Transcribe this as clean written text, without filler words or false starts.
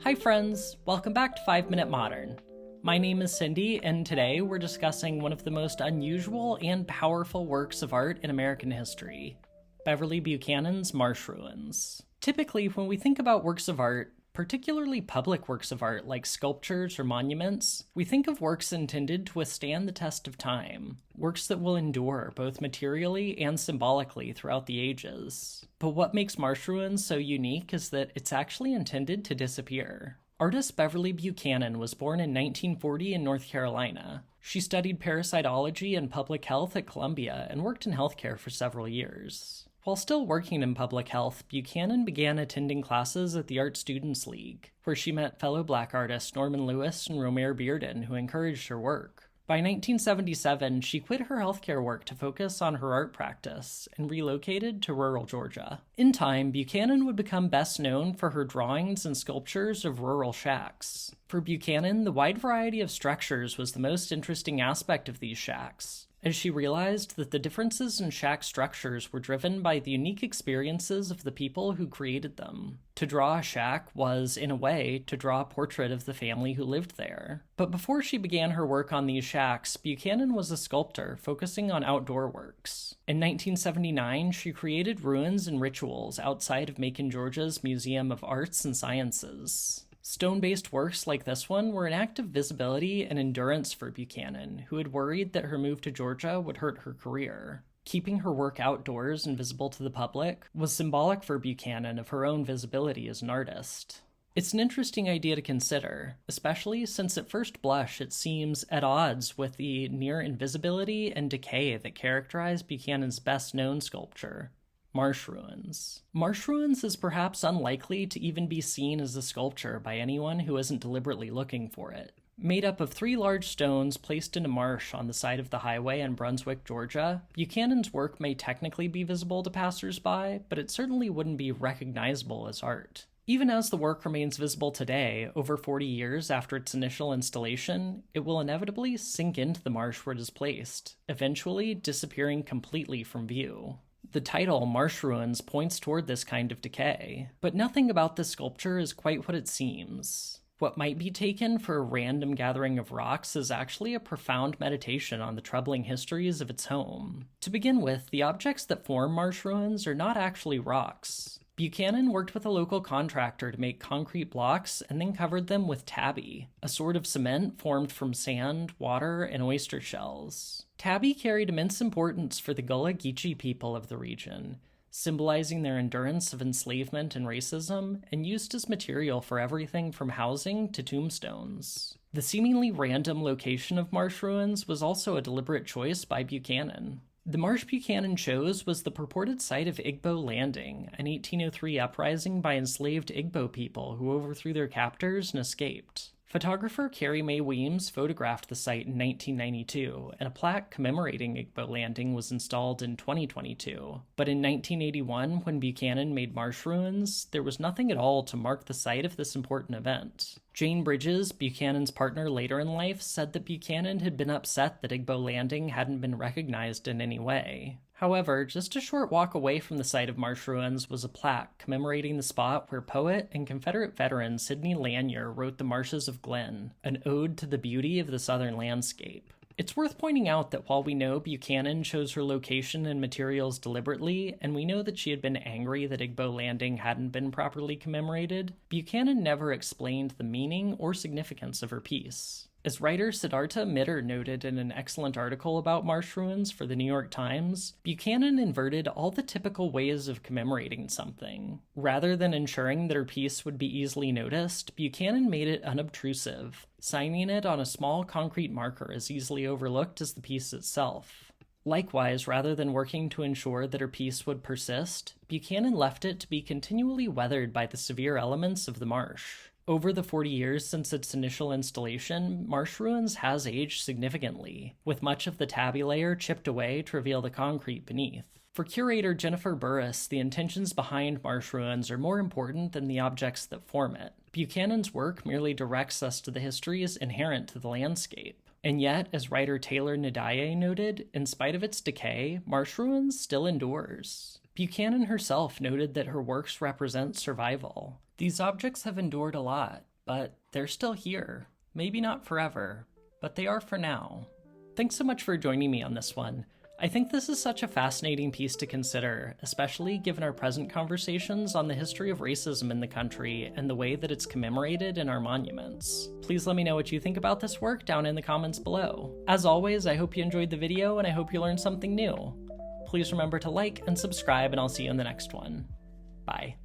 Hi friends, welcome back to 5 Minute Modern. My name is Cindy, and today we're discussing one of the most unusual and powerful works of art in American history, Beverly Buchanan's Marsh Ruins. Typically, when we think about works of art, particularly public works of art like sculptures or monuments, we think of works intended to withstand the test of time, works that will endure both materially and symbolically throughout the ages. But what makes Marsh Ruins so unique is that it's actually intended to disappear. Artist Beverly Buchanan was born in 1940 in North Carolina. She studied parasitology and public health at Columbia and worked in healthcare for several years. While still working in public health, Buchanan began attending classes at the Art Students League, where she met fellow black artists Norman Lewis and Romare Bearden, who encouraged her work. By 1977, she quit her healthcare work to focus on her art practice and relocated to rural Georgia. In time, Buchanan would become best known for her drawings and sculptures of rural shacks. For Buchanan, the wide variety of structures was the most interesting aspect of these shacks, as she realized that the differences in shack structures were driven by the unique experiences of the people who created them. To draw a shack was, in a way, to draw a portrait of the family who lived there. But before she began her work on these shacks, Buchanan was a sculptor focusing on outdoor works. In 1979, she created ruins and rituals outside of Macon, Georgia's Museum of Arts and Sciences. Stone-based works like this one were an act of visibility and endurance for Buchanan, who had worried that her move to Georgia would hurt her career. Keeping her work outdoors and visible to the public was symbolic for Buchanan of her own visibility as an artist. It's an interesting idea to consider, especially since at first blush it seems at odds with the near invisibility and decay that characterize Buchanan's best-known sculpture, Marsh Ruins. Marsh Ruins is perhaps unlikely to even be seen as a sculpture by anyone who isn't deliberately looking for it. Made up of 3 large stones placed in a marsh on the side of the highway in Brunswick, Georgia, Buchanan's work may technically be visible to passersby, but it certainly wouldn't be recognizable as art. Even as the work remains visible today, over 40 years after its initial installation, it will inevitably sink into the marsh where it is placed, eventually disappearing completely from view. The title, Marsh Ruins, points toward this kind of decay, but nothing about this sculpture is quite what it seems. What might be taken for a random gathering of rocks is actually a profound meditation on the troubling histories of its home. To begin with, the objects that form Marsh Ruins are not actually rocks. Buchanan worked with a local contractor to make concrete blocks and then covered them with tabby, a sort of cement formed from sand, water, and oyster shells. Tabby carried immense importance for the Gullah Geechee people of the region, symbolizing their endurance of enslavement and racism, and used as material for everything from housing to tombstones. The seemingly random location of Marsh Ruins was also a deliberate choice by Buchanan. The marsh Buchanan chose was the purported site of Igbo Landing, an 1803 uprising by enslaved Igbo people who overthrew their captors and escaped. Photographer Carrie Mae Weems photographed the site in 1992, and a plaque commemorating Igbo Landing was installed in 2022. But in 1981, when Buchanan made Marsh Ruins, there was nothing at all to mark the site of this important event. Jane Bridges, Buchanan's partner later in life, said that Buchanan had been upset that Igbo Landing hadn't been recognized in any way. However, just a short walk away from the site of Marsh Ruins was a plaque commemorating the spot where poet and Confederate veteran Sidney Lanier wrote The Marshes of Glen, an ode to the beauty of the southern landscape. It's worth pointing out that while we know Buchanan chose her location and materials deliberately, and we know that she had been angry that Igbo Landing hadn't been properly commemorated, Buchanan never explained the meaning or significance of her piece. As writer Siddhartha noted in an excellent article about Marsh Ruins for the New York Times, Buchanan inverted all the typical ways of commemorating something. Rather than ensuring that her piece would be easily noticed, Buchanan made it unobtrusive, signing it on a small concrete marker as easily overlooked as the piece itself. Likewise, rather than working to ensure that her piece would persist, Buchanan left it to be continually weathered by the severe elements of the marsh. Over the 40 years since its initial installation, Marsh Ruins has aged significantly, with much of the tabby layer chipped away to reveal the concrete beneath. For curator Jennifer Burris, the intentions behind Marsh Ruins are more important than the objects that form it. Buchanan's work merely directs us to the histories inherent to the landscape. And yet, as writer Taylor Ndiaye noted, in spite of its decay, Marsh Ruins still endures. Buchanan herself noted that her works represent survival. These objects have endured a lot, but they're still here. Maybe not forever, but they are for now. Thanks so much for joining me on this one. I think this is such a fascinating piece to consider, especially given our present conversations on the history of racism in the country and the way that it's commemorated in our monuments. Please let me know what you think about this work down in the comments below. As always, I hope you enjoyed the video and I hope you learned something new. Please remember to like and subscribe, and I'll see you in the next one. Bye.